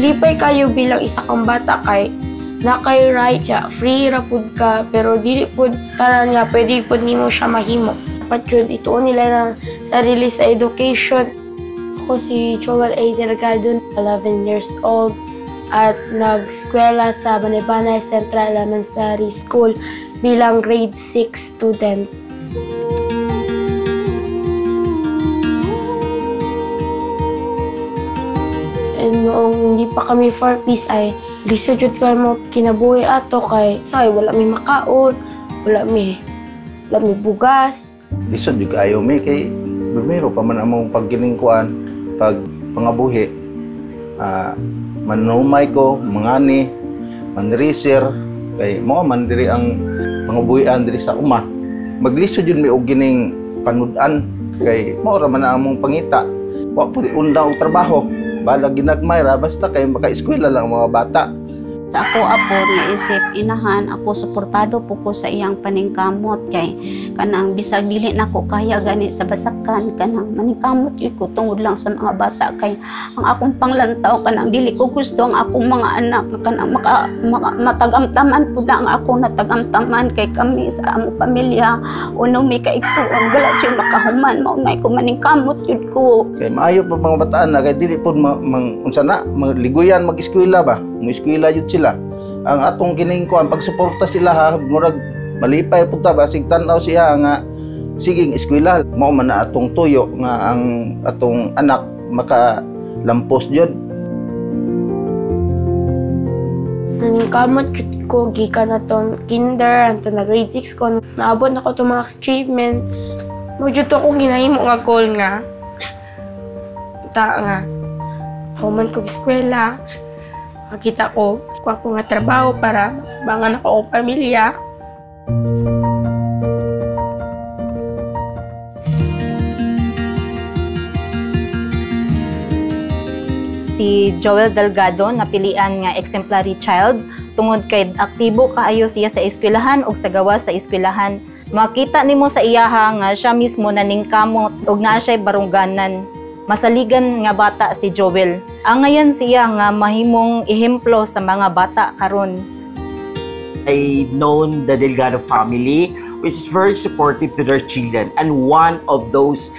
lipay kayo bilang isa kang bata kay nakay right siya, free ra pud ka, pero dili pud tanan nga pwede pud nimo siya mahimo. Dapat yun, ituon nila na sarili sa education. Ako si Joel A. Delgado, 11 years old, at nag-eskwela sa Banay-Banay Central Elementary School bilang grade 6 student. And noong hindi pa kami 4-piece ay lisod jud kay mo kinabuhi ato kay say wala mi makaon, wala mi bugas. Lisod jud kayo mi kay primero pa man among pagkiningkuan, pag pangabuhi. Manumay ko, mangani, manreser, kay mo man diri ang pangabuhian diri sa uma. Maglisod jud mi og gining panud-an kay mo ra man among pangita. Wa pud undaw trabaho. Bala ginagmay ra basta kay maka-eskwela lang ang mga bata. Sa ako apo naisip inahan ako suportado po ko sa iyang paningkamot kay kanang bisag dili nako kaya gani sa basakan kanang maningkamot yun ko tungod lang sa mga bata kay ang akong panglantaw kanang dili ko gusto ang akong mga anak kanang matagamtaman pud ang ako natagamtaman kay kami sa among pamilya uno mi kaigsuon wala jud makahuman mao nay ko maningkamot yun ko. Kay maayo pa mga bataan na kay dili pud unsa na magligoyan mag-eskwela ba? Mo-eskwela jud sila. Ang atong kiningkuan pagsuporta sila ha murag malipay pud ta basig tan-aw siya nga siging eskwela mao man na atong tuyo nga ang atong anak makalampos jud. Naningkamot jud ko gikan atong kinder anto na grade 6 ko naabot ako to mga achievement. Mo jud ko ginahimo nga goal nga nga human ko eskwela. Makita ko nga trabaho para bangan ako o pamilya. Si Joel Delgado napilian nga exemplary child tungod kay aktibo kaayo siya sa eskwelahan o sa gawas sa eskwelahan. Makita nimo sa iyaha nga siya mismo naningkamot og naa siya barungganan. Masaligan nga bata si Joel. Ang ngayon siya nga mahimong ehemplo sa mga bata karon. I've known the Delgado family which is very supportive to their children, and one of those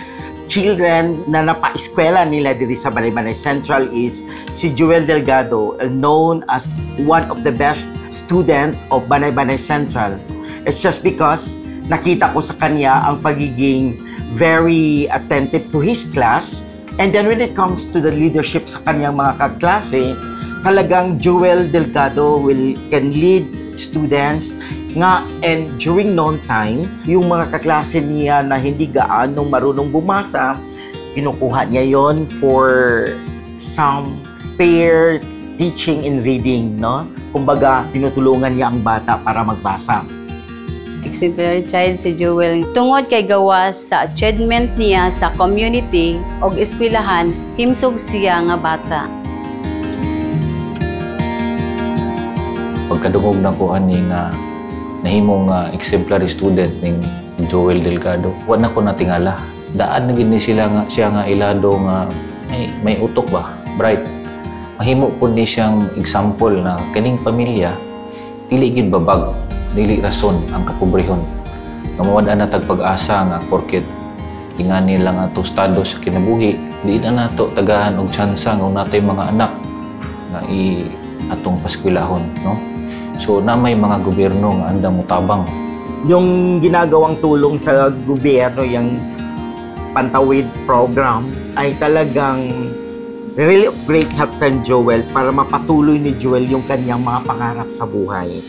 children na napa-eskwela nila diri sa Banay-Banay Central is si Joel Delgado, known as one of the best student of Banay-Banay Central. It's just because nakita ko sa kanya ang pagiging very attentive to his class. And then when it comes to the leadership sa kanyang mga kaklase, talagang Joel Delgado can lead students nga, and during noon time, yung mga kaklase niya na hindi gaano marunong bumasa, kinukuha niya yon for some pair teaching and reading, no? Kumbaga, tinutulungan niya ang bata para magbasa. Exemplary child si Joel. Tungod kay gawas sa achievement niya sa community o eskwelahan, himsog siya nga bata. Pagkadungog na ko ani nga nahimong exemplary student ning Joel Delgado, wa na ko natingala. Daan na gini siya nga ilado nga may utok ba, bright. Mahimo po ni siyang example na kaning pamilya dili gid babag, dili rason ang kapobrehon. Kamawad-an na tagpag-asa nga porket ingani lang ato estado sa kinabuhi, di na nato tagahan og tsansa nga natay mga anak nga atong paskwelahon, no? So na may mga gobyerno nga andang mutabang. Yung ginagawang tulong sa gobyerno, yung Pantawid program, ay talagang really of great help kay Joel para mapatuloy ni Joel yung kanyang mga pangarap sa buhay.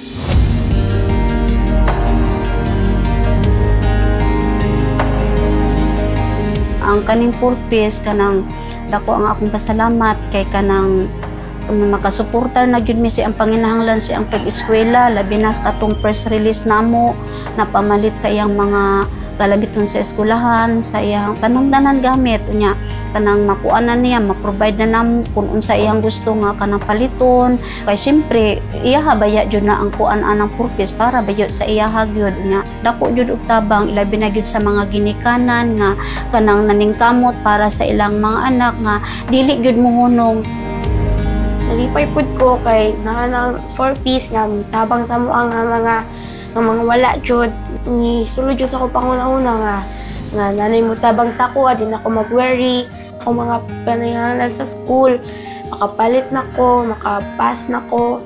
Ang kaning purpose kanang dako ang akong pasalamat kay kanang makasuportar na gyud mi si ang panginahanglan si ang pag-eskwela, labi na katong press release namo na pamalit sa iyang mga kalamiton sa eskwelahan, sa iyang tanong-tanan gamit nya kanang makuanan niya, ma-provide na namo kung unsa iyang gusto nga kanang paliton. Kay siyempre iyaha baya jud na ang kuan anang purpose para bayot sa iyaha gyud nya. Dako jud og tabang ilabi na gyud sa mga ginikanan nga kanang naningkamot para sa ilang mga anak nga dili gyud mohunong. Nalipay pud ko kay nang 4-piece nga tabang sa mo ang mga wala jud ni sulod jud sa ko panguna-una nga nanay mo tabang sa ko di na ako mag-worry ako mga panayhanan sa school makapalit na ko makapass na ko.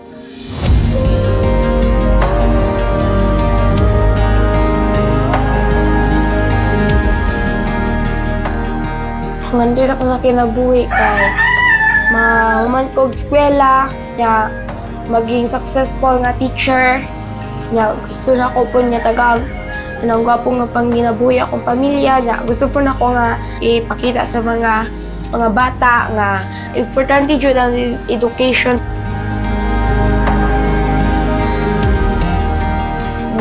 Hanggang ako sa kinabuhi kay mahuman ko og eskwela ya maging successful nga teacher ya gusto na ko po niya tagag anong gwapo nga panginabuhi akong pamilya ya gusto po na ko nga ipakita sa mga bata nga importante jud ang education.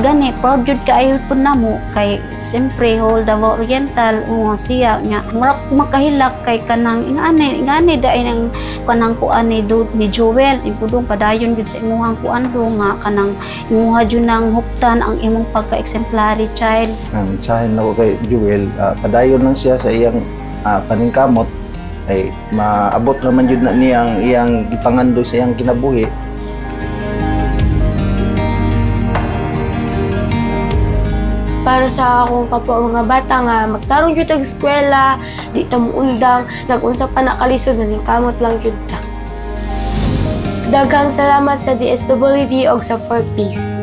Gani proud jud kaayo pud namo kay siyempre whole Davao Oriental siya nya murag makahilak kay kanang ingani dai nang kanang kuan ni Joel ipudong padayon jud sa imuhang kuan do nga kanang imuha jud nang huptan ang imong pagka-exemplary child. Ang sahin na ko kay Joel, padayon lang siya sa iyang paningkamot ay maabot naman jud na niyang iyang gipangando sa iyang kinabuhi. Para sa akong kapwa mga bata nga magtarong jud og eskwela, di ta muundang sag unsa pa nakalisod ning kamot lang jud ta. Daghang salamat sa DSWD og sa 4-piece.